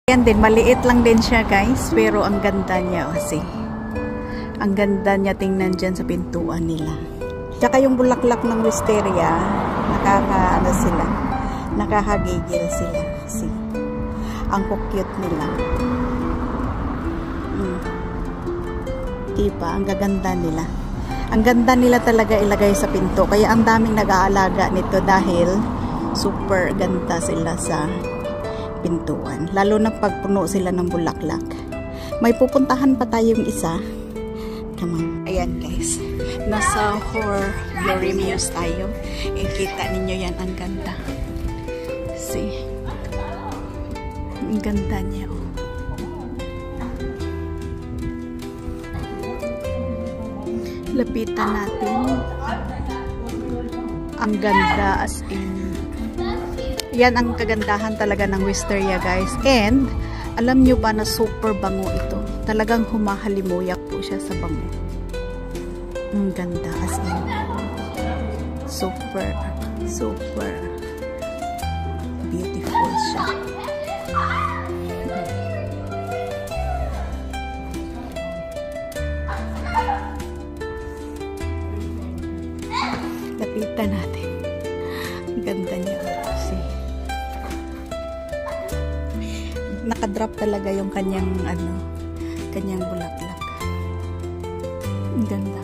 Yan din, maliit lang din siya guys, pero ang ganda niya kasi. Ang ganda niya tingnan dyan sa pintuan nila. Tsaka yung bulaklak ng wisteria, nakakagigil sila. See? Ang cute nila. Diba? Ang gaganda nila. Ang ganda nila talaga ilagay sa pinto. Kaya ang daming nag-aalaga nito dahil super ganda sila sa pintuan. Lalo na pagpuno sila ng bulaklak. May pupuntahan pa tayong isa. Come on. Ayan guys. Nasa Horrorium tayo. Kita ninyo yan. Ang ganda. See? Ang ganda niya. Oh. Lapitan natin. Ang ganda as in. Yan ang kagandahan talaga ng wisteria guys. And alam nyo ba na super bango ito? Talagang humahalimuyak po siya sa bango. Ang ganda as in. Super beautiful siya. Lapitan natin. Ang ganda niya. See? Nakadrop talaga yung kanyang kanyang bulaklak. Ang ganda.